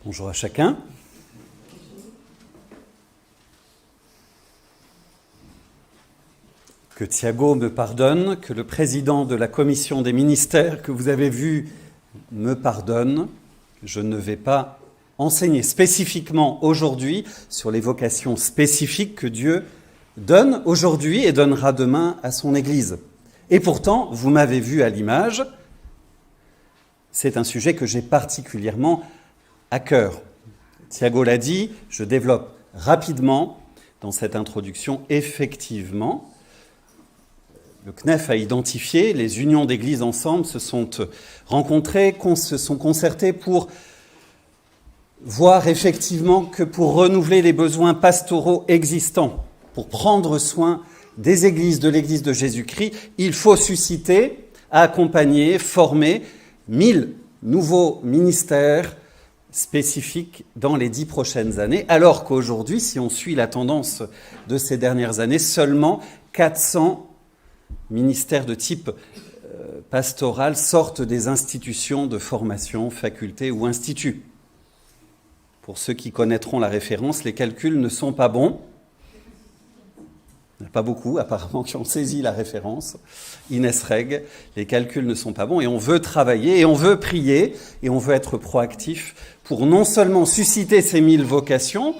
Bonjour à chacun. Que Thiago me pardonne, que le président de la commission des ministères que vous avez vu me pardonne. Je ne vais pas enseigner spécifiquement aujourd'hui sur les vocations spécifiques que Dieu donne aujourd'hui et donnera demain à son Église. Et pourtant, vous m'avez vu à l'image, c'est un sujet que j'ai particulièrement à cœur. Thiago l'a dit, je développe rapidement dans cette introduction. Effectivement, le CNEF a identifié, les unions d'églises ensemble se sont rencontrées, se sont concertées pour voir effectivement que pour renouveler les besoins pastoraux existants, pour prendre soin des églises, de l'église de Jésus-Christ, il faut susciter, accompagner, former 1000 nouveaux ministères spécifiques dans les 10 prochaines années, alors qu'aujourd'hui, si on suit la tendance de ces dernières années, seulement 400 ministères de type pastoral sortent des institutions de formation, facultés ou instituts. Pour ceux qui connaîtront la référence, les calculs ne sont pas bons. Il n'y en a pas beaucoup, apparemment, qui ont saisi la référence. Inès Reg, les calculs ne sont pas bons et on veut travailler et on veut prier et on veut être proactif pour non seulement susciter ces 1000 vocations,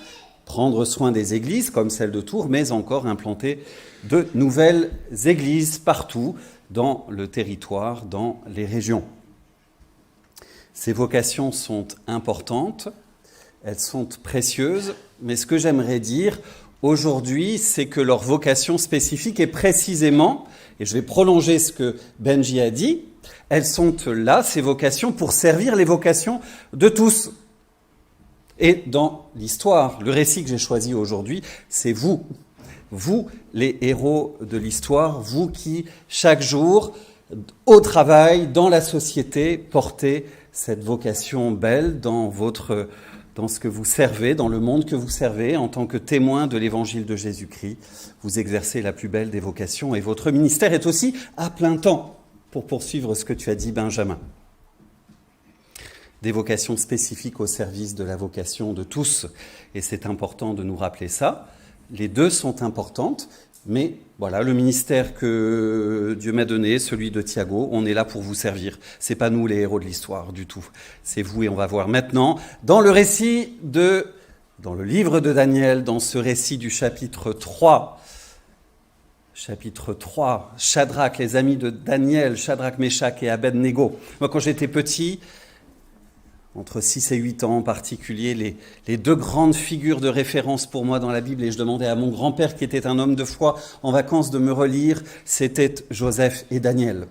prendre soin des églises comme celle de Tours, mais encore implanter de nouvelles églises partout dans le territoire, dans les régions. Ces vocations sont importantes, elles sont précieuses, mais ce que j'aimerais dire aujourd'hui, c'est que leur vocation spécifique est précisément, et je vais prolonger ce que Benji a dit, elles sont là, ces vocations, pour servir les vocations de tous. Et dans l'histoire, le récit que j'ai choisi aujourd'hui, c'est vous, les héros de l'histoire, vous qui, chaque jour, au travail, dans la société, portez cette vocation belle dans ce que vous servez, dans le monde que vous servez, en tant que témoin de l'évangile de Jésus-Christ. Vous exercez la plus belle des vocations et votre ministère est aussi à plein temps, pour poursuivre ce que tu as dit, Benjamin. Des vocations spécifiques au service de la vocation de tous, et c'est important de nous rappeler ça. Les deux sont importantes, mais voilà, le ministère que Dieu m'a donné, celui de Thiago, on est là pour vous servir. C'est pas nous les héros de l'histoire du tout. C'est vous et on va voir maintenant dans le livre de Daniel, dans ce récit du chapitre 3, Shadrach, les amis de Daniel, Shadrach, Meshach et Abed-Nego. Moi, quand j'étais petit, entre 6 et 8 ans en particulier, les deux grandes figures de référence pour moi dans la Bible, et je demandais à mon grand-père, qui était un homme de foi, en vacances de me relire, c'était Joseph et Daniel.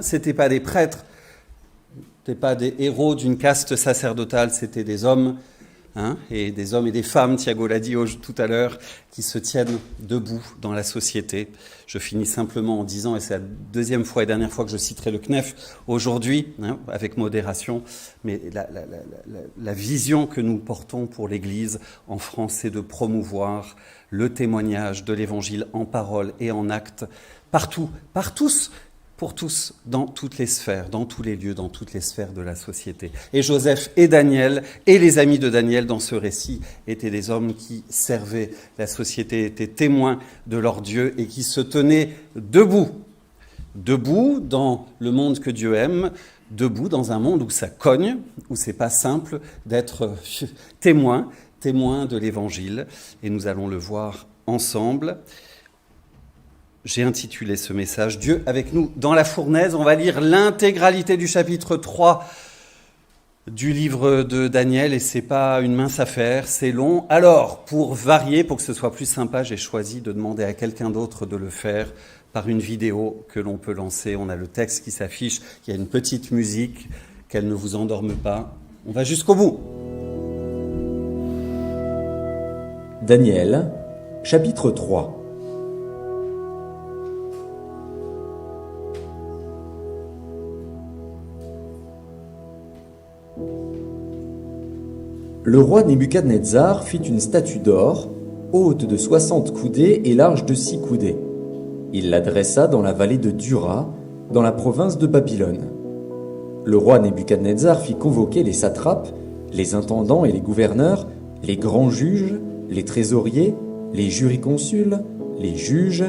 C'était pas des prêtres, c'était pas des héros d'une caste sacerdotale, c'était des hommes, et des hommes et des femmes, Thiago l'a dit tout à l'heure, qui se tiennent debout dans la société. Je finis simplement en disant, et c'est la deuxième fois et dernière fois que je citerai le CNEF aujourd'hui, avec modération, mais la vision que nous portons pour l'Église en France, c'est de promouvoir le témoignage de l'Évangile en parole et en acte, partout, par tous, pour tous, dans toutes les sphères, dans tous les lieux, dans toutes les sphères de la société. Et Joseph et Daniel, et les amis de Daniel dans ce récit, étaient des hommes qui servaient la société, étaient témoins de leur Dieu et qui se tenaient debout dans le monde que Dieu aime, debout dans un monde où ça cogne, où c'est pas simple d'être témoin de l'Évangile. Et nous allons le voir ensemble. J'ai intitulé ce message « Dieu avec nous dans la fournaise ». On va lire l'intégralité du chapitre 3 du livre de Daniel et c'est pas une mince affaire, c'est long. Alors, pour varier, pour que ce soit plus sympa, j'ai choisi de demander à quelqu'un d'autre de le faire par une vidéo que l'on peut lancer. On a le texte qui s'affiche, il y a une petite musique, qu'elle ne vous endorme pas. On va jusqu'au bout. Daniel, chapitre 3. Le roi Nebuchadnezzar fit une statue d'or, haute de 60 coudées et large de 6 coudées. Il la dressa dans la vallée de Dura, dans la province de Babylone. Le roi Nebuchadnezzar fit convoquer les satrapes, les intendants et les gouverneurs, les grands juges, les trésoriers, les jurisconsuls, les juges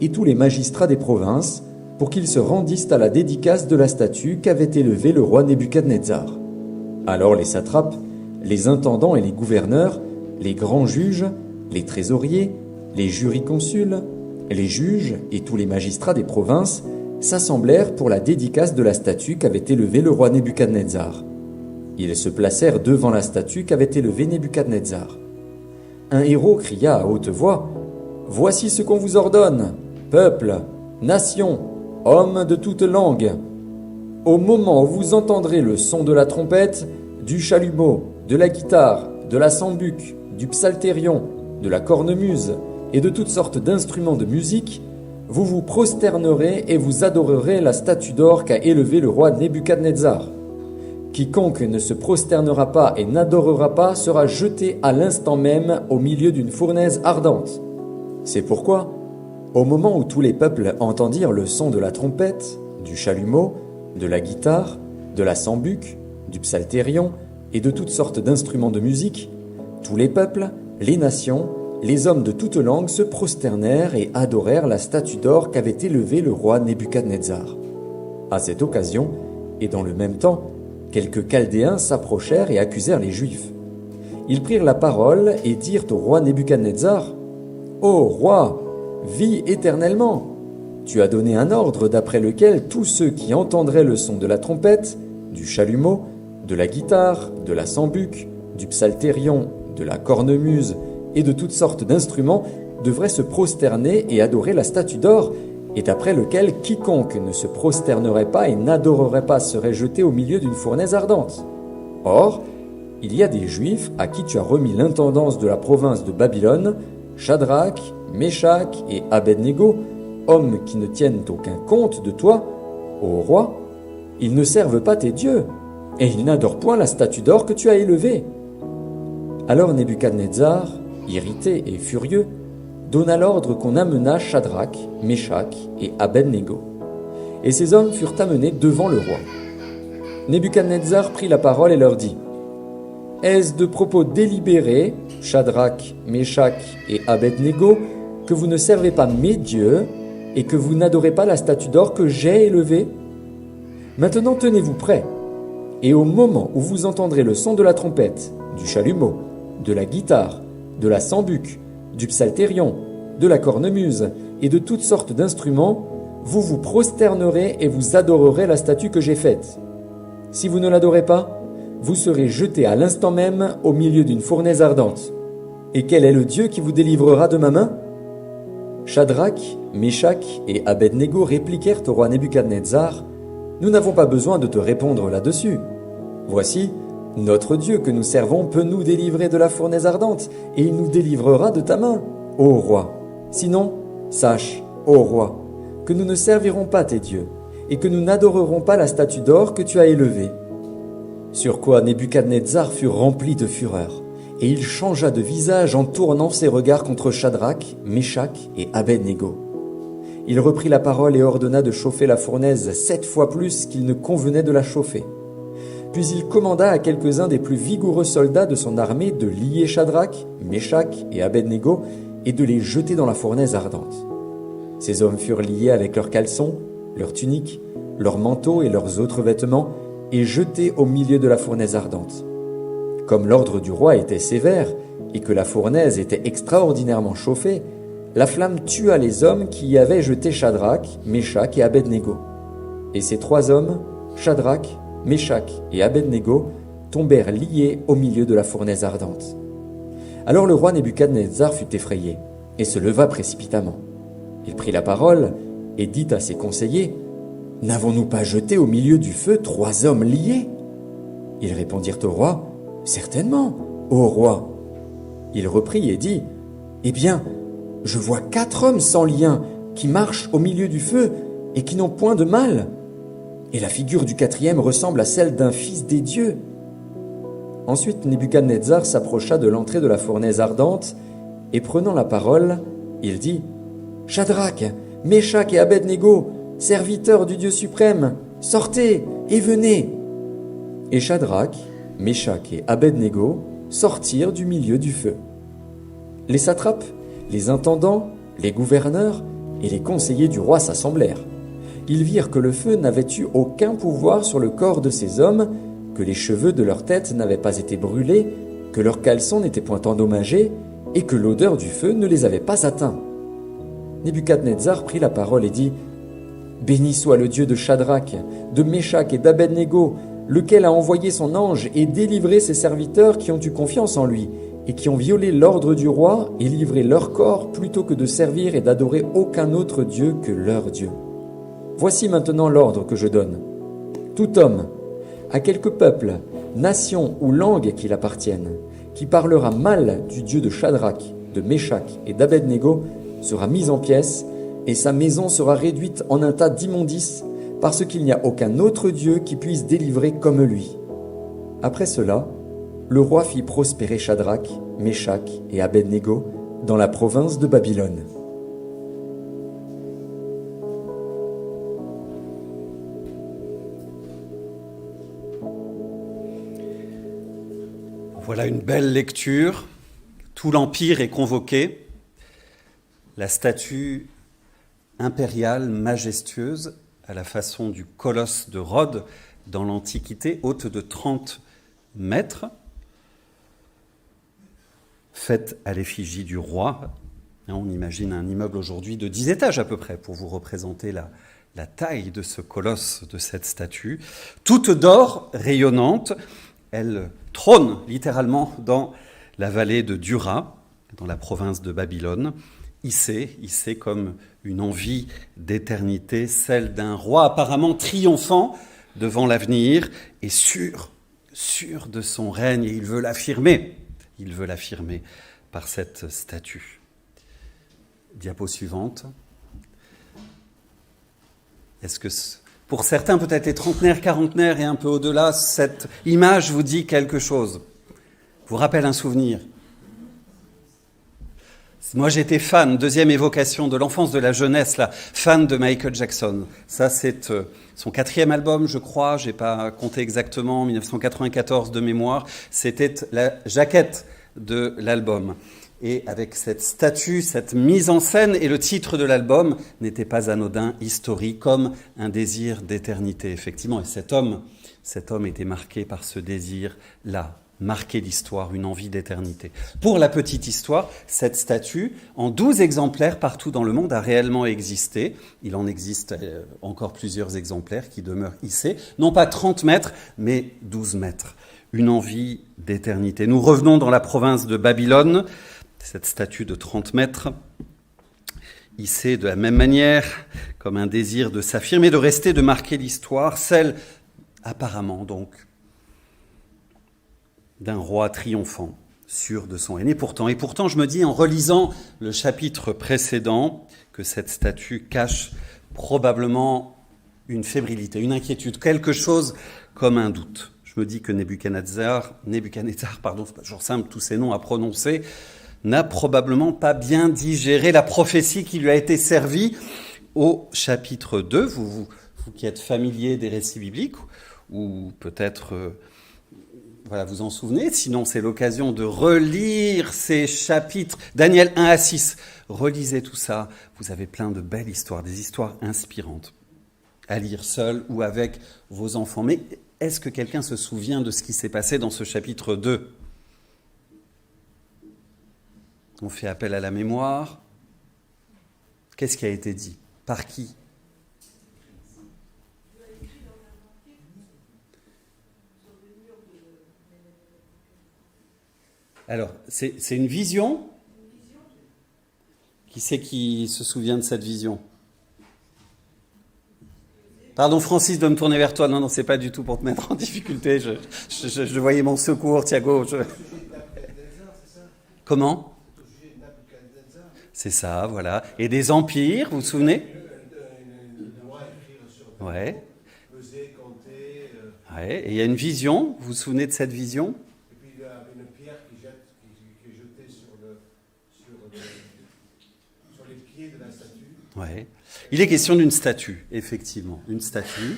et tous les magistrats des provinces, pour qu'ils se rendissent à la dédicace de la statue qu'avait élevée le roi Nebuchadnezzar. Alors les satrapes, les intendants et les gouverneurs, les grands juges, les trésoriers, les jurisconsuls, les juges et tous les magistrats des provinces s'assemblèrent pour la dédicace de la statue qu'avait élevée le roi Nebuchadnezzar. Ils se placèrent devant la statue qu'avait élevée Nebuchadnezzar. Un héros cria à haute voix : « Voici ce qu'on vous ordonne, peuple, nation, hommes de toute langue. Au moment où vous entendrez le son de la trompette, du chalumeau, de la guitare, de la sambuc, du psalterion, de la cornemuse et de toutes sortes d'instruments de musique, vous vous prosternerez et vous adorerez la statue d'or qu'a élevée le roi Nebuchadnezzar. Quiconque ne se prosternera pas et n'adorera pas sera jeté à l'instant même au milieu d'une fournaise ardente. C'est pourquoi, au moment où tous les peuples entendirent le son de la trompette, du chalumeau, de la guitare, de la sambuc, du psalterion et de toutes sortes d'instruments de musique, tous les peuples, les nations, les hommes de toute langue se prosternèrent et adorèrent la statue d'or qu'avait élevée le roi Nebuchadnezzar. À cette occasion, et dans le même temps, quelques Chaldéens s'approchèrent et accusèrent les Juifs. Ils prirent la parole et dirent au roi Nebuchadnezzar : « Ô roi, vis éternellement ! Tu as donné un ordre d'après lequel tous ceux qui entendraient le son de la trompette, du chalumeau, de la guitare, de la sambuc, du psalterion, de la cornemuse et de toutes sortes d'instruments devraient se prosterner et adorer la statue d'or, et d'après lequel quiconque ne se prosternerait pas et n'adorerait pas serait jeté au milieu d'une fournaise ardente. Or, il y a des Juifs à qui tu as remis l'intendance de la province de Babylone, Shadrach, Meshach et Abednego, hommes qui ne tiennent aucun compte de toi, ô roi. Ils ne servent pas tes dieux, et ils n'adorent point la statue d'or que tu as élevée. » Alors Nebuchadnezzar, irrité et furieux, donna l'ordre qu'on amenât Shadrach, Meshach et Abednego. Et ces hommes furent amenés devant le roi. Nebuchadnezzar prit la parole et leur dit : « Est-ce de propos délibérés, Shadrach, Meshach et Abednego, que vous ne servez pas mes dieux et que vous n'adorez pas la statue d'or que j'ai élevée ? Maintenant tenez-vous prêts, et au moment où vous entendrez le son de la trompette, du chalumeau, de la guitare, de la sambuc, du psalterion, de la cornemuse et de toutes sortes d'instruments, vous vous prosternerez et vous adorerez la statue que j'ai faite. Si vous ne l'adorez pas, vous serez jeté à l'instant même au milieu d'une fournaise ardente. Et quel est le Dieu qui vous délivrera de ma main ? » Shadrach, Meshach et Abednego répliquèrent au roi Nebuchadnezzar : « Nous n'avons pas besoin de te répondre là-dessus. Voici, notre Dieu que nous servons peut nous délivrer de la fournaise ardente, et il nous délivrera de ta main, ô roi. Sinon, sache, ô roi, que nous ne servirons pas tes dieux, et que nous n'adorerons pas la statue d'or que tu as élevée. » Sur quoi Nebuchadnezzar fut rempli de fureur, et il changea de visage en tournant ses regards contre Shadrach, Meshach et Abednego. Il reprit la parole et ordonna de chauffer la fournaise 7 fois plus qu'il ne convenait de la chauffer. Puis il commanda à quelques-uns des plus vigoureux soldats de son armée de lier Shadrach, Meshach et Abednego et de les jeter dans la fournaise ardente. Ces hommes furent liés avec leurs caleçons, leurs tuniques, leurs manteaux et leurs autres vêtements et jetés au milieu de la fournaise ardente. Comme l'ordre du roi était sévère et que la fournaise était extraordinairement chauffée, la flamme tua les hommes qui y avaient jeté Shadrach, Meshach et Abednego. Et ces 3 hommes, Shadrach, Meshach et Abednego, tombèrent liés au milieu de la fournaise ardente. Alors le roi Nebuchadnezzar fut effrayé et se leva précipitamment. Il prit la parole et dit à ses conseillers : « N'avons-nous pas jeté au milieu du feu 3 hommes liés ?» Ils répondirent au roi : « Certainement, ô roi. » Il reprit et dit : « Eh bien, je vois 4 hommes sans lien qui marchent au milieu du feu et qui n'ont point de mal. Et la figure du 4e ressemble à celle d'un fils des dieux. » Ensuite Nebuchadnezzar s'approcha de l'entrée de la fournaise ardente et prenant la parole, il dit : « Shadrach, Meshach et Abednego, serviteurs du Dieu suprême, sortez et venez. » Et Shadrach, Méchac et Abed-Négo sortirent du milieu du feu. Les satrapes, les intendants, les gouverneurs et les conseillers du roi s'assemblèrent. Ils virent que le feu n'avait eu aucun pouvoir sur le corps de ces hommes, que les cheveux de leur tête n'avaient pas été brûlés, que leurs caleçons n'étaient point endommagés, et que l'odeur du feu ne les avait pas atteints. Nebuchadnezzar prit la parole et dit « Béni soit le Dieu de Shadrach, de Méchac et d'Abed-Négo, lequel a envoyé son ange et délivré ses serviteurs qui ont eu confiance en lui, et qui ont violé l'ordre du roi et livré leur corps plutôt que de servir et d'adorer aucun autre Dieu que leur Dieu. Voici maintenant l'ordre que je donne. Tout homme, à quelque peuple, nation ou langue qu'il appartienne, qui parlera mal du Dieu de Shadrach, de Méchac et d'Abed-Négo, sera mis en pièces, et sa maison sera réduite en un tas d'immondices, parce qu'il n'y a aucun autre Dieu qui puisse délivrer comme lui. » Après cela, le roi fit prospérer Shadrach, Méchac et Abed-Négo dans la province de Babylone. Voilà une belle lecture. Tout l'Empire est convoqué. La statue impériale, majestueuse, à la façon du colosse de Rhodes dans l'Antiquité, haute de 30 mètres, faite à l'effigie du roi. On imagine un immeuble aujourd'hui de 10 étages à peu près, pour vous représenter la taille de ce colosse, de cette statue. Toute d'or, rayonnante, elle trône littéralement dans la vallée de Dura, dans la province de Babylone, hissée comme une envie d'éternité, celle d'un roi apparemment triomphant devant l'avenir et sûr de son règne, et il veut l'affirmer par cette statue. Diapo suivante. Est-ce que pour certains, peut-être les trentenaires, quarantenaires et un peu au-delà, cette image vous dit quelque chose, vous rappelle un souvenir? Moi, j'étais fan, deuxième évocation de l'enfance, de la jeunesse, là, fan de Michael Jackson. Ça, c'est son 4e album, je crois, j'ai pas compté exactement, 1994 de mémoire. C'était la jaquette de l'album. Et avec cette statue, cette mise en scène, et le titre de l'album n'était pas anodin, historique, comme un désir d'éternité, effectivement. Et cet homme était marqué par ce désir-là, marquer l'histoire, une envie d'éternité. Pour la petite histoire, cette statue, en 12 exemplaires partout dans le monde, a réellement existé. Il en existe encore plusieurs exemplaires qui demeurent hissés, non pas 30 mètres, mais 12 mètres. Une envie d'éternité. Nous revenons dans la province de Babylone, cette statue de 30 mètres, hissée de la même manière, comme un désir de s'affirmer, de rester, de marquer l'histoire, celle, apparemment donc, d'un roi triomphant, sûr de son règne. Et pourtant, je me dis, en relisant le chapitre précédent, que cette statue cache probablement une fébrilité, une inquiétude, quelque chose comme un doute. Je me dis que Nebuchadnezzar, c'est pas toujours simple, tous ces noms à prononcer, n'a probablement pas bien digéré la prophétie qui lui a été servie au chapitre 2. Vous qui êtes familier des récits bibliques, ou peut-être... vous en souvenez, sinon c'est l'occasion de relire ces chapitres, Daniel 1 à 6. Relisez tout ça, vous avez plein de belles histoires, des histoires inspirantes, à lire seul ou avec vos enfants. Mais est-ce que quelqu'un se souvient de ce qui s'est passé dans ce chapitre 2 ? On fait appel à la mémoire. Qu'est-ce qui a été dit ? Par qui ? Alors, c'est une vision. Qui c'est qui se souvient de cette vision ? Pardon, Francis, de me tourner vers toi. Non, c'est pas du tout pour te mettre en difficulté. Je voyais mon secours, Thiago. Comment ? C'est ça, voilà. Et des empires, vous vous souvenez ? Ouais. Ouais. Et il y a une vision. Vous vous souvenez de cette vision ? Ouais. Il est question d'une statue, effectivement, une statue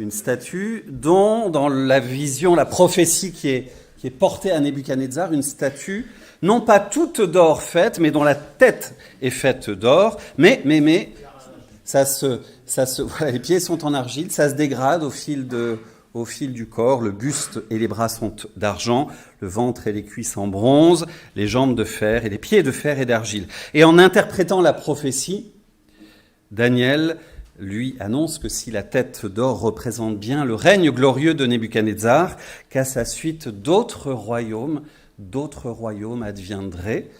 une statue dont, dans la vision, la prophétie qui est portée à Nebuchadnezzar, une statue non pas toute d'or faite, mais dont la tête est faite d'or, mais voilà, les pieds sont en argile, ça se dégrade au fil du corps, le buste et les bras sont d'argent, le ventre et les cuisses en bronze, les jambes de fer et les pieds de fer et d'argile. Et en interprétant la prophétie, Daniel lui annonce que si la tête d'or représente bien le règne glorieux de Nebuchadnezzar, qu'à sa suite d'autres royaumes adviendraient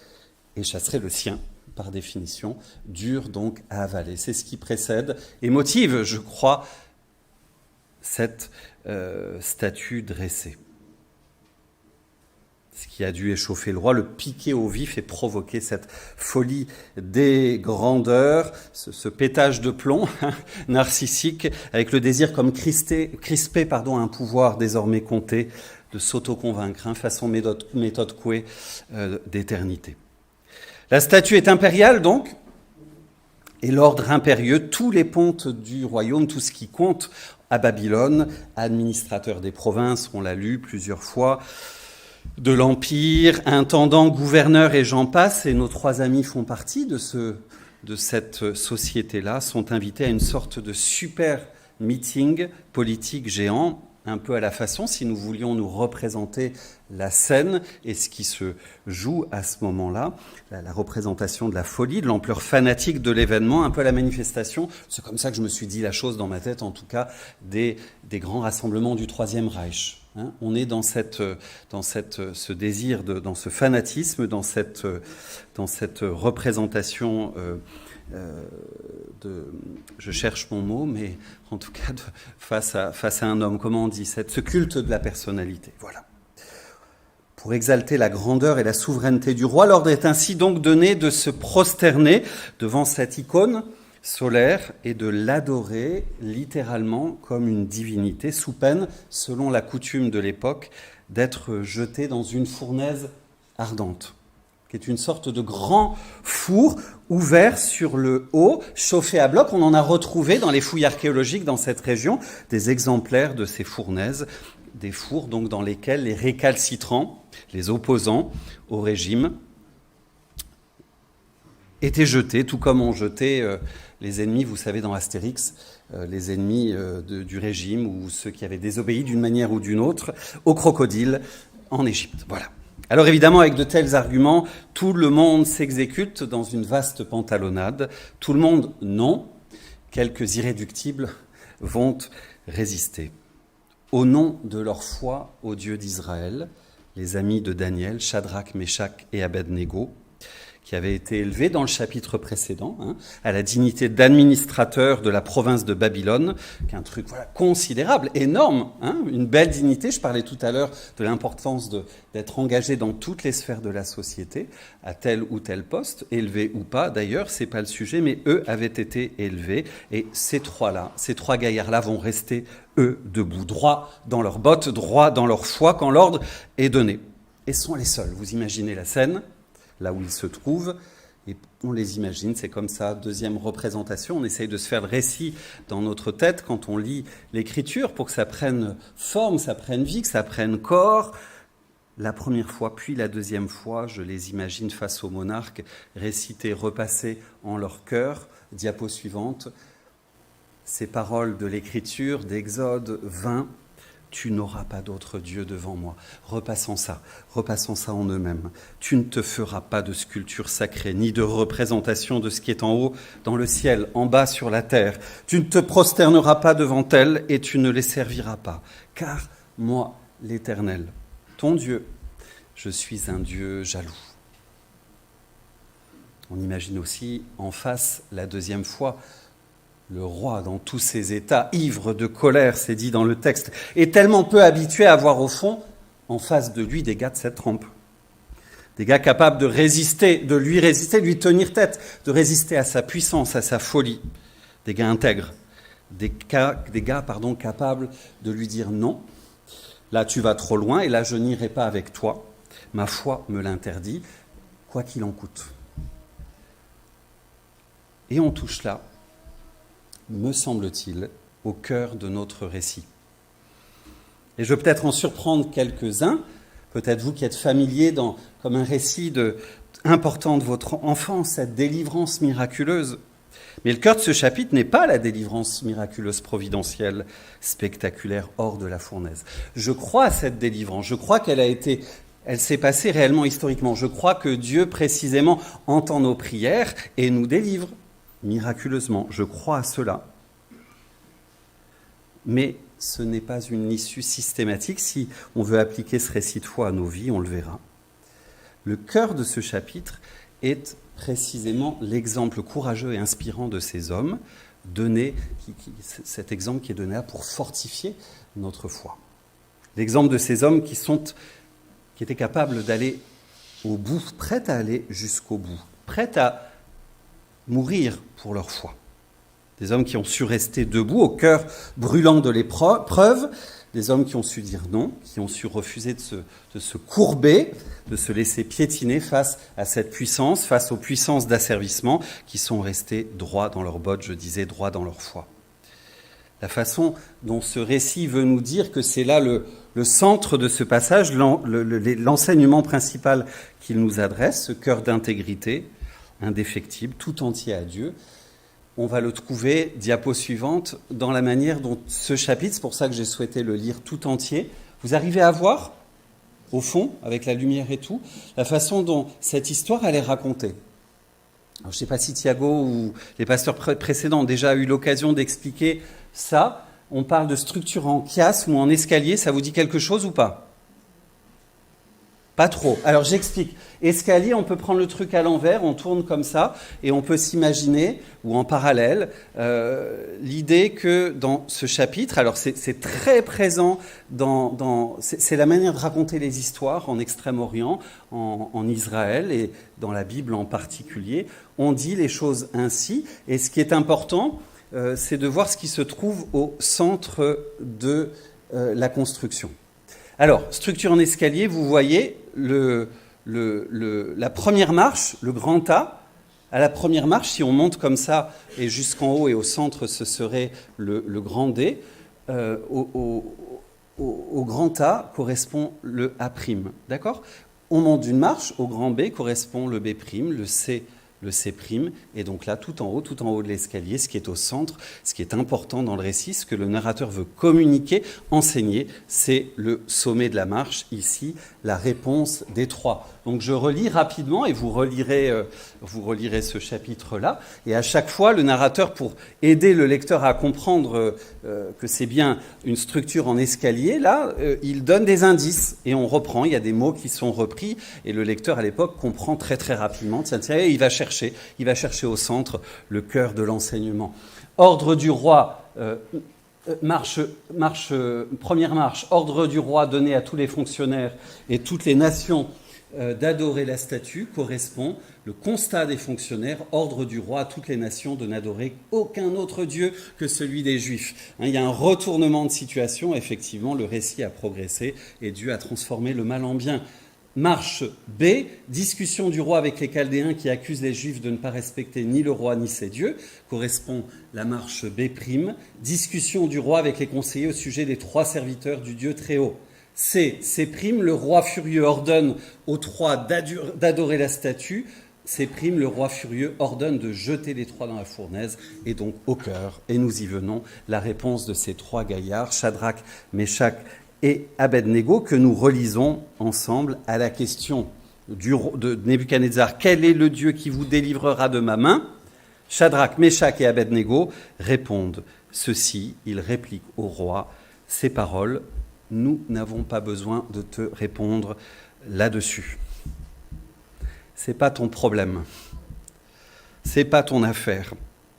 et chasseraient le sien, par définition, dur donc à avaler. C'est ce qui précède et motive, je crois, cette statue dressée. Ce qui a dû échauffer le roi, le piquer au vif et provoquer cette folie des grandeurs, ce pétage de plomb narcissique, avec le désir comme crispé un pouvoir désormais compté, de s'auto-convaincre, façon méthode Coué d'éternité. La statue est impériale donc, et l'ordre impérieux, tous les pontes du royaume, tout ce qui compte à Babylone, administrateur des provinces, on l'a lu plusieurs fois, de l'Empire, intendant, gouverneur et j'en passe, et nos trois amis font partie de cette société-là, sont invités à une sorte de super meeting politique géant, un peu à la façon, si nous voulions nous représenter la scène et ce qui se joue à ce moment-là, la représentation de la folie, de l'ampleur fanatique de l'événement, un peu la manifestation, c'est comme ça que je me suis dit la chose dans ma tête, en tout cas, des grands rassemblements du Troisième Reich. On est dans ce désir, dans ce fanatisme, dans cette représentation je cherche mon mot, mais en tout cas face à un homme, comment on dit, ce culte de la personnalité. Voilà. Pour exalter la grandeur et la souveraineté du roi, l'ordre est ainsi donc donné de se prosterner devant cette icône solaire et de l'adorer littéralement comme une divinité, sous peine, selon la coutume de l'époque, d'être jeté dans une fournaise ardente, qui est une sorte de grand four ouvert sur le haut, chauffé à bloc. On en a retrouvé dans les fouilles archéologiques dans cette région des exemplaires de ces fournaises, des fours donc dans lesquels les récalcitrants, les opposants au régime, étaient jetés, tout comme on jetait les ennemis, vous savez, dans Astérix, les ennemis du régime ou ceux qui avaient désobéi d'une manière ou d'une autre, au crocodile en Égypte. Voilà. Alors évidemment, avec de tels arguments, tout le monde s'exécute dans une vaste pantalonnade. Tout le monde, non. Quelques irréductibles vont résister. Au nom de leur foi au Dieu d'Israël, les amis de Daniel, Shadrach, Meshach et Abednego, qui avaient été élevés dans le chapitre précédent, à la dignité d'administrateur de la province de Babylone, qui est un truc considérable, énorme, une belle dignité. Je parlais tout à l'heure de l'importance d'être engagé dans toutes les sphères de la société, à tel ou tel poste, élevé ou pas. D'ailleurs, c'est pas le sujet, mais eux avaient été élevés, et ces trois gaillards-là vont rester, eux, debout, droit dans leurs bottes, droit dans leur foi, quand l'ordre est donné. Et sont les seuls, vous imaginez la scène, là où ils se trouvent, et on les imagine, c'est comme ça, deuxième représentation, on essaye de se faire le récit dans notre tête quand on lit l'Écriture pour que ça prenne forme, ça prenne vie, que ça prenne corps. La première fois, puis la deuxième fois, je les imagine face au monarque, réciter, repasser en leur cœur, diapo suivante, ces paroles de l'Écriture d'Exode 20, tu n'auras pas d'autre Dieu devant moi. Repassons ça en eux-mêmes. Tu ne te feras pas de sculpture sacrée, ni de représentation de ce qui est en haut dans le ciel, en bas sur la terre. Tu ne te prosterneras pas devant elles et tu ne les serviras pas. Car moi, l'Éternel, ton Dieu, je suis un Dieu jaloux. On imagine aussi en face, la deuxième fois, le roi, dans tous ses états, ivre de colère, c'est dit dans le texte, est tellement peu habitué à avoir au fond, en face de lui, des gars de cette trempe. Des gars capables de résister, de lui tenir tête, de résister à sa puissance, à sa folie. Des gars intègres, des gars capables de lui dire non. Là, tu vas trop loin et là, je n'irai pas avec toi. Ma foi me l'interdit, quoi qu'il en coûte. Et on touche là, me semble-t-il, au cœur de notre récit. Et je vais peut-être en surprendre quelques-uns, peut-être vous qui êtes familiers comme un récit important de votre enfance, cette délivrance miraculeuse. Mais le cœur de ce chapitre n'est pas la délivrance miraculeuse providentielle, spectaculaire, hors de la fournaise. Je crois à cette délivrance, je crois elle s'est passée réellement historiquement. Je crois que Dieu, précisément, entend nos prières et nous délivre miraculeusement. Je crois à cela. Mais ce n'est pas une issue systématique. Si on veut appliquer ce récit de foi à nos vies, on le verra. Le cœur de ce chapitre est précisément l'exemple courageux et inspirant de ces hommes, cet exemple qui est donné là pour fortifier notre foi. L'exemple de ces hommes qui étaient capables d'aller au bout, prêts à aller jusqu'au bout, prêts à mourir pour leur foi. Des hommes qui ont su rester debout au cœur brûlant de l'épreuve, des hommes qui ont su dire non, qui ont su refuser de se courber, de se laisser piétiner face à cette puissance, face aux puissances d'asservissement, qui sont restés droits dans leurs bottes, je disais, droits dans leur foi. La façon dont ce récit veut nous dire que c'est là le centre de ce passage, l'enseignement principal qu'il nous adresse, ce cœur d'intégrité, indéfectible, tout entier à Dieu, on va le trouver, diapo suivante, dans la manière dont ce chapitre, c'est pour ça que j'ai souhaité le lire tout entier, vous arrivez à voir, au fond, avec la lumière et tout, la façon dont cette histoire elle est racontée. Alors, je ne sais pas si Thiago ou les pasteurs précédents ont déjà eu l'occasion d'expliquer ça. On parle de structure en chiasme ou en escalier, ça vous dit quelque chose ou pas ? Pas trop. Alors j'explique. Escalier, on peut prendre le truc à l'envers, on tourne comme ça, et on peut s'imaginer, ou en parallèle, l'idée que dans ce chapitre, alors c'est très présent c'est la manière de raconter les histoires en Extrême-Orient, en Israël, et dans la Bible en particulier, on dit les choses ainsi, et ce qui est important, c'est de voir ce qui se trouve au centre de la construction. Alors, structure en escalier, vous voyez la première marche, le grand A. À la première marche, si on monte comme ça, et jusqu'en haut et au centre, ce serait le grand D. Au grand A correspond le A', d'accord ? On monte d'une marche, au grand B correspond le B', le C', et donc là, tout en haut de l'escalier, ce qui est au centre, ce qui est important dans le récit, ce que le narrateur veut communiquer, enseigner, c'est le sommet de la marche, ici, la réponse des trois. Donc je relis rapidement, et vous relirez ce chapitre-là, et à chaque fois, le narrateur, pour aider le lecteur à comprendre que c'est bien une structure en escalier, là, il donne des indices, et on reprend, il y a des mots qui sont repris, et le lecteur, à l'époque, comprend très très rapidement, tiens, il va chercher au centre le cœur de l'enseignement. Ordre du roi, première marche, ordre du roi donné à tous les fonctionnaires et toutes les nations d'adorer la statue correspond le constat des fonctionnaires, ordre du roi à toutes les nations de n'adorer aucun autre Dieu que celui des Juifs. Il y a un retournement de situation, effectivement, le récit a progressé et Dieu a transformé le mal en bien. Marche B, discussion du roi avec les Chaldéens qui accusent les Juifs de ne pas respecter ni le roi ni ses dieux, correspond la marche B', discussion du roi avec les conseillers au sujet des trois serviteurs du Dieu très haut. C', le roi furieux ordonne aux trois d'adorer la statue, C', le roi furieux ordonne de jeter les trois dans la fournaise, et donc au cœur, et nous y venons, la réponse de ces trois gaillards, Shadrach, Meshach et Abednego, que nous relisons ensemble à la question de Nebuchadnezzar. Quel est le Dieu qui vous délivrera de ma main ? Shadrach, Meshach et Abednego répondent ceci. Ils répliquent au roi ces paroles. Nous n'avons pas besoin de te répondre là-dessus. C'est pas ton problème. C'est pas ton affaire.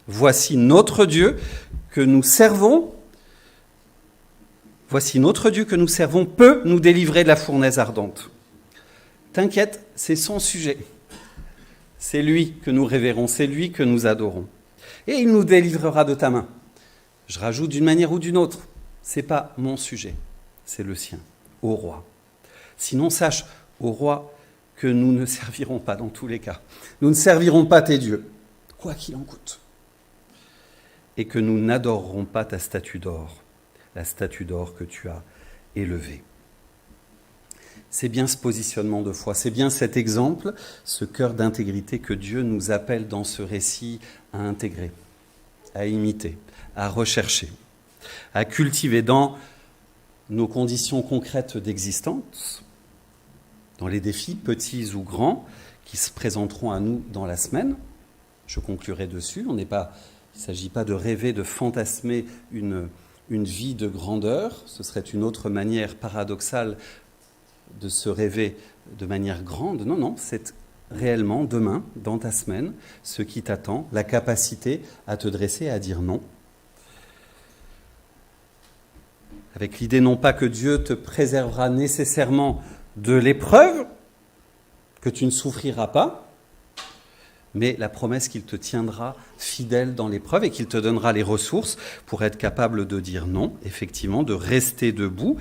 Voici notre Dieu que nous servons. Voici notre Dieu que nous servons peut nous délivrer de la fournaise ardente. T'inquiète, c'est son sujet. C'est lui que nous révérons, c'est lui que nous adorons. Et il nous délivrera de ta main. Je rajoute d'une manière ou d'une autre. C'est pas mon sujet, c'est le sien, au roi. Sinon, sache, au roi, que nous ne servirons pas dans tous les cas. Nous ne servirons pas tes dieux, quoi qu'il en coûte. et que nous n'adorerons pas ta statue d'or, la statue d'or que tu as élevée. C'est bien ce positionnement de foi, c'est bien cet exemple, ce cœur d'intégrité que Dieu nous appelle dans ce récit à intégrer, à imiter, à rechercher, à cultiver dans nos conditions concrètes d'existence, dans les défis petits ou grands qui se présenteront à nous dans la semaine. Je conclurai dessus. Il ne s'agit pas de rêver, de fantasmer une vie de grandeur. Ce serait une autre manière paradoxale de se rêver de manière grande. Non, non, c'est réellement demain, dans ta semaine, ce qui t'attend, la capacité à te dresser, à dire non. Avec l'idée non pas que Dieu te préservera nécessairement de l'épreuve, que tu ne souffriras pas, mais la promesse qu'il te tiendra fidèle dans l'épreuve et qu'il te donnera les ressources pour être capable de dire non, effectivement, de rester debout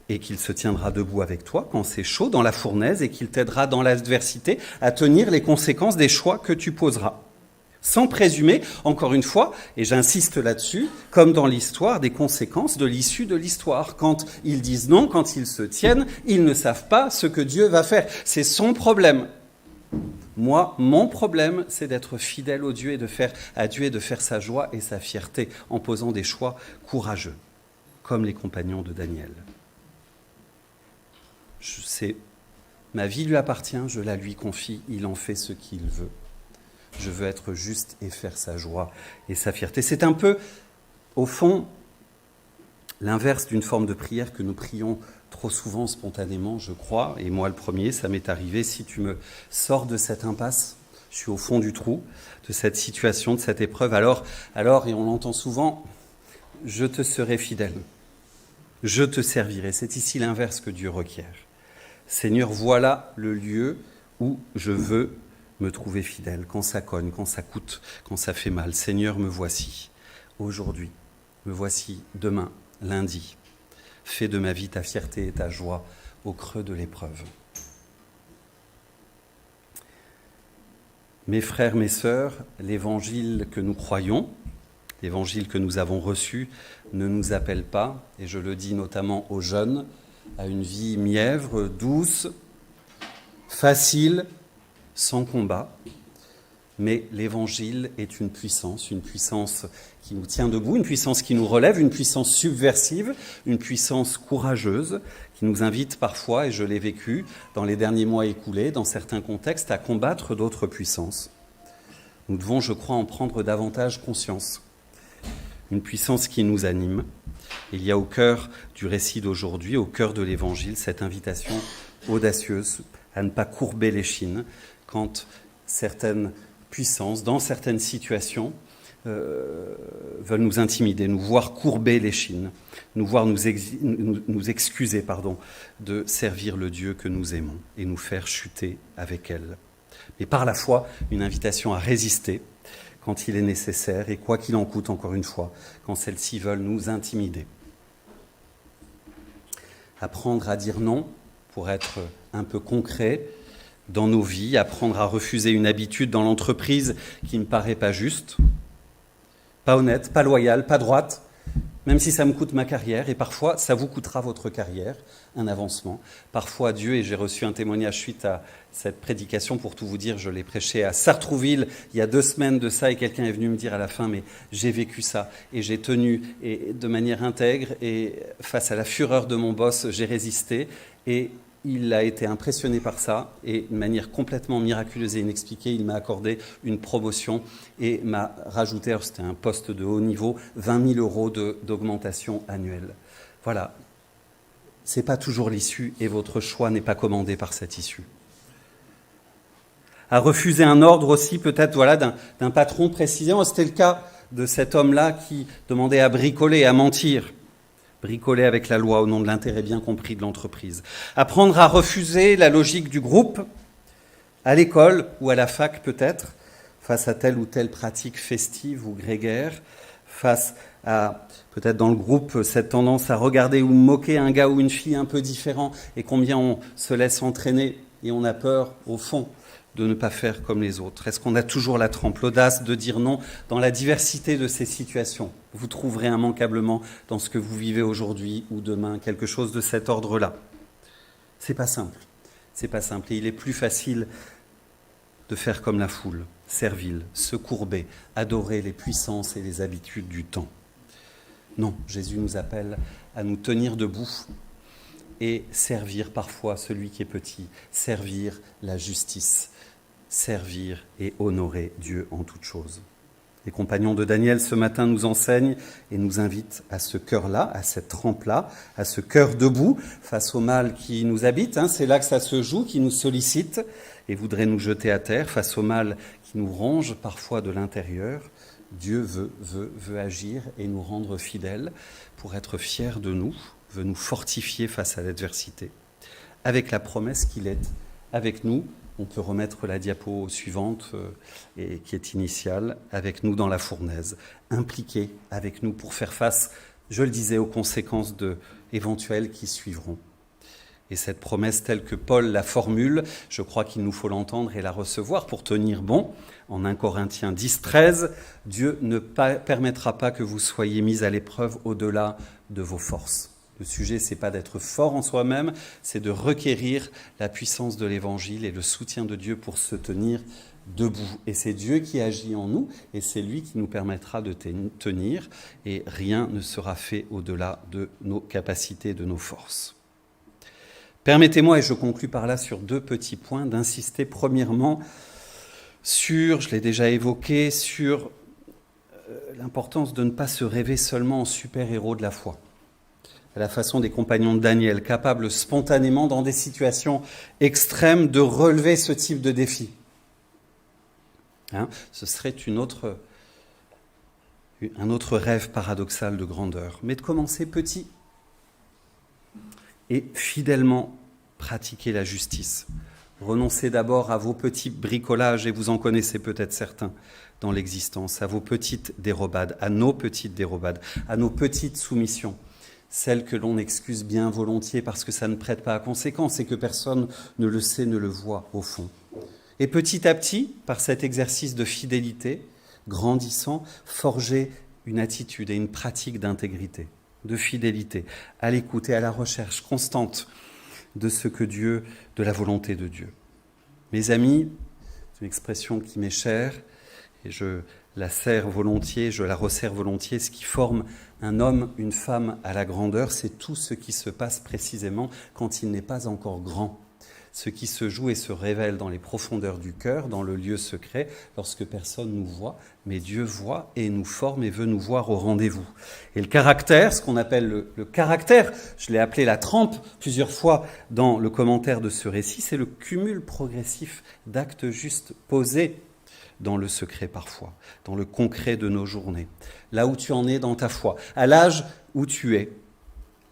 et qu'il se tiendra debout avec toi quand c'est chaud dans la fournaise et qu'il t'aidera dans l'adversité à tenir les conséquences des choix que tu poseras. Sans présumer, encore une fois, et j'insiste là-dessus, comme dans l'histoire, des conséquences de l'issue de l'histoire. Quand ils disent non, quand ils se tiennent, ils ne savent pas ce que Dieu va faire. C'est son problème. Moi, mon problème, c'est d'être fidèle à Dieu et de faire sa joie et sa fierté en posant des choix courageux, comme les compagnons de Daniel. Ma vie lui appartient, je la lui confie, il en fait ce qu'il veut. Je veux être juste et faire sa joie et sa fierté. C'est un peu, au fond, l'inverse d'une forme de prière que nous prions trop souvent spontanément, je crois, et moi le premier, ça m'est arrivé. Si tu me sors de cette impasse, je suis au fond du trou, de cette situation, de cette épreuve, alors, et on l'entend souvent, je te serai fidèle, je te servirai. C'est ici l'inverse que Dieu requiert. Seigneur, voilà le lieu où je veux me trouver fidèle, quand ça cogne, quand ça coûte, quand ça fait mal. Seigneur, me voici aujourd'hui, me voici demain, lundi. Fais de ma vie ta fierté et ta joie au creux de l'épreuve. Mes frères, mes sœurs, l'évangile que nous croyons, l'évangile que nous avons reçu, ne nous appelle pas, et je le dis notamment aux jeunes, à une vie mièvre, douce, facile, sans combat, mais l'évangile est une puissance qui nous tient debout, une puissance qui nous relève, une puissance subversive, une puissance courageuse, qui nous invite parfois, et je l'ai vécu dans les derniers mois écoulés, dans certains contextes, à combattre d'autres puissances. Nous devons, je crois, en prendre davantage conscience. Une puissance qui nous anime. Il y a au cœur du récit d'aujourd'hui, au cœur de l'évangile, cette invitation audacieuse à ne pas courber l'échine, quand certaines puissances, dans certaines situations, veulent nous intimider, nous voir courber l'échine, nous voir nous excuser de servir le Dieu que nous aimons et nous faire chuter avec elle. Mais par la foi, une invitation à résister quand il est nécessaire et quoi qu'il en coûte, encore une fois, quand celles-ci veulent nous intimider. Apprendre à dire non pour être un peu concret dans nos vies, apprendre à refuser une habitude dans l'entreprise qui ne me paraît pas juste, pas honnête, pas loyale, pas droite, même si ça me coûte ma carrière, et parfois ça vous coûtera votre carrière, un avancement. Parfois Dieu, et j'ai reçu un témoignage suite à cette prédication, pour tout vous dire, je l'ai prêché à Sartrouville il y a 2 semaines de ça, et quelqu'un est venu me dire à la fin, mais j'ai vécu ça, et j'ai tenu et de manière intègre, et face à la fureur de mon boss, j'ai résisté, et il a été impressionné par ça et de manière complètement miraculeuse et inexpliquée, il m'a accordé une promotion et m'a rajouté, alors c'était un poste de haut niveau, 20 000 euros d'augmentation annuelle. Voilà, c'est pas toujours l'issue et votre choix n'est pas commandé par cette issue. À refuser un ordre aussi peut-être d'un patron précisément, c'était le cas de cet homme-là qui demandait à bricoler, à mentir. Bricoler avec la loi au nom de l'intérêt bien compris de l'entreprise. Apprendre à refuser la logique du groupe, à l'école ou à la fac peut-être, face à telle ou telle pratique festive ou grégaire, face à peut-être dans le groupe cette tendance à regarder ou moquer un gars ou une fille un peu différent et combien on se laisse entraîner et on a peur au fond de ne pas faire comme les autres? Est-ce qu'on a toujours la trempe, l'audace de dire non dans la diversité de ces situations? Vous trouverez immanquablement dans ce que vous vivez aujourd'hui ou demain quelque chose de cet ordre-là. C'est pas simple. C'est pas simple. Et il est plus facile de faire comme la foule, servile, se courber, adorer les puissances et les habitudes du temps. Non, Jésus nous appelle à nous tenir debout et servir parfois celui qui est petit, servir la justice, servir et honorer Dieu en toutes choses. Les compagnons de Daniel ce matin nous enseignent et nous invitent à ce cœur-là, à cette trempe-là, à ce cœur debout face au mal qui nous habite. C'est là que ça se joue, qui nous sollicite et voudrait nous jeter à terre face au mal qui nous ronge parfois de l'intérieur. Dieu veut agir et nous rendre fidèles pour être fiers de nous, veut nous fortifier face à l'adversité, avec la promesse qu'il est avec nous. On peut remettre la diapo suivante, et qui est initiale, avec nous dans la fournaise, impliqué avec nous pour faire face, je le disais, aux conséquences éventuelles qui suivront. Et cette promesse telle que Paul la formule, je crois qu'il nous faut l'entendre et la recevoir pour tenir bon. En 1 Corinthiens 10, 13, Dieu ne permettra pas que vous soyez mis à l'épreuve au-delà de vos forces. Le sujet, c'est pas d'être fort en soi-même, c'est de requérir la puissance de l'Évangile et le soutien de Dieu pour se tenir debout. Et c'est Dieu qui agit en nous et c'est lui qui nous permettra de tenir et rien ne sera fait au-delà de nos capacités, de nos forces. Permettez-moi, et je conclus par là sur 2 petits points, d'insister premièrement sur, je l'ai déjà évoqué, sur l'importance de ne pas se rêver seulement en super-héros de la foi. À la façon des compagnons de Daniel, capables spontanément, dans des situations extrêmes, de relever ce type de défi. Ce serait un autre rêve paradoxal de grandeur. Mais de commencer petit et fidèlement pratiquer la justice. Renoncez d'abord à vos petits bricolages, et vous en connaissez peut-être certains dans l'existence, à vos petites dérobades, à nos petites dérobades, à nos petites soumissions. Celles que l'on excuse bien volontiers parce que ça ne prête pas à conséquence et que personne ne le sait, ne le voit au fond. Et petit à petit, par cet exercice de fidélité, grandissant, forger une attitude et une pratique d'intégrité, de fidélité, à l'écoute et à la recherche constante de ce que Dieu, de la volonté de Dieu. Mes amis, c'est une expression qui m'est chère et je la serre volontiers, je la resserre volontiers. Ce qui forme un homme, une femme à la grandeur, c'est tout ce qui se passe précisément quand il n'est pas encore grand. Ce qui se joue et se révèle dans les profondeurs du cœur, dans le lieu secret, lorsque personne nous voit, mais Dieu voit et nous forme et veut nous voir au rendez-vous. Et le caractère, ce qu'on appelle le caractère, je l'ai appelé la trempe plusieurs fois dans le commentaire de ce récit, c'est le cumul progressif d'actes justes posés dans le secret parfois, dans le concret de nos journées, là où tu en es dans ta foi, à l'âge où tu es.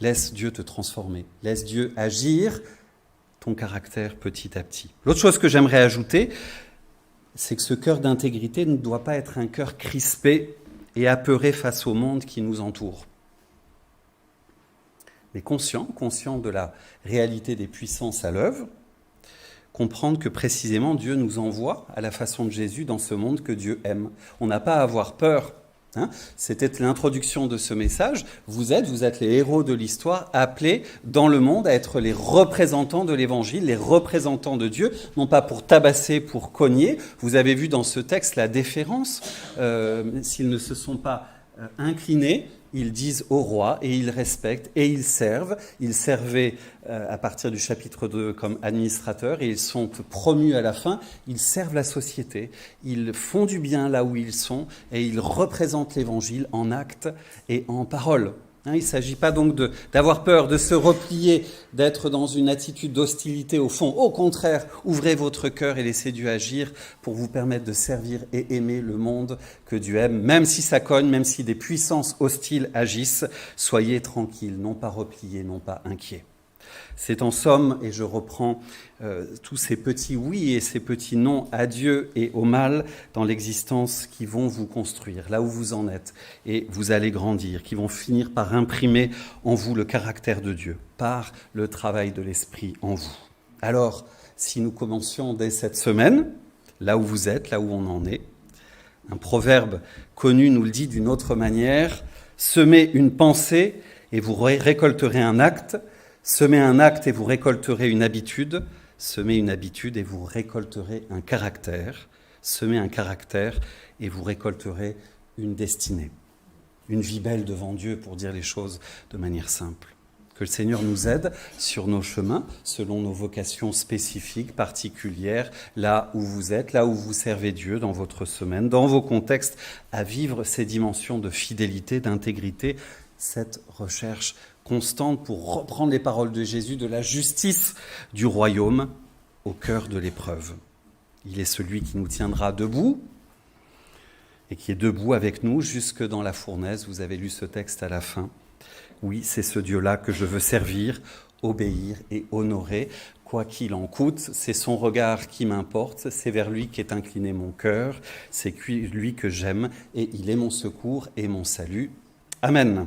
Laisse Dieu te transformer, laisse Dieu agir ton caractère petit à petit. L'autre chose que j'aimerais ajouter, c'est que ce cœur d'intégrité ne doit pas être un cœur crispé et apeuré face au monde qui nous entoure. Mais conscient de la réalité des puissances à l'œuvre, comprendre que précisément Dieu nous envoie à la façon de Jésus dans ce monde que Dieu aime. On n'a pas à avoir peur. C'était l'introduction de ce message. Vous êtes les héros de l'histoire, appelés dans le monde à être les représentants de l'Évangile, les représentants de Dieu, non pas pour tabasser, pour cogner. Vous avez vu dans ce texte la déférence. S'ils ne se sont pas inclinés, ils disent au roi et ils respectent et ils servent. Ils servaient à partir du chapitre 2 comme administrateurs et ils sont promus à la fin. Ils servent la société, ils font du bien là où ils sont et ils représentent l'Évangile en actes et en paroles. Il ne s'agit pas donc d'avoir peur, de se replier, d'être dans une attitude d'hostilité au fond. Au contraire, ouvrez votre cœur et laissez Dieu agir pour vous permettre de servir et aimer le monde que Dieu aime. Même si ça cogne, même si des puissances hostiles agissent, soyez tranquilles, non pas repliés, non pas inquiets. C'est en somme, et je reprends tous ces petits oui et ces petits non à Dieu et au mal dans l'existence qui vont vous construire, là où vous en êtes, et vous allez grandir, qui vont finir par imprimer en vous le caractère de Dieu, par le travail de l'Esprit en vous. Alors, si nous commencions dès cette semaine, là où vous êtes, là où on en est. Un proverbe connu nous le dit d'une autre manière, « Semez une pensée et vous récolterez un acte, semez un acte et vous récolterez une habitude, semez une habitude et vous récolterez un caractère, semez un caractère et vous récolterez une destinée. » Une vie belle devant Dieu, pour dire les choses de manière simple. Que le Seigneur nous aide sur nos chemins, selon nos vocations spécifiques, particulières, là où vous êtes, là où vous servez Dieu dans votre semaine, dans vos contextes, à vivre ces dimensions de fidélité, d'intégrité, cette recherche constante, pour reprendre les paroles de Jésus, de la justice du royaume au cœur de l'épreuve. Il est celui qui nous tiendra debout, et qui est debout avec nous jusque dans la fournaise. Vous avez lu ce texte à la fin. Oui, c'est ce Dieu-là que je veux servir, obéir et honorer, quoi qu'il en coûte. C'est son regard qui m'importe, c'est vers lui qu'est incliné mon cœur, c'est lui que j'aime, et il est mon secours et mon salut. Amen.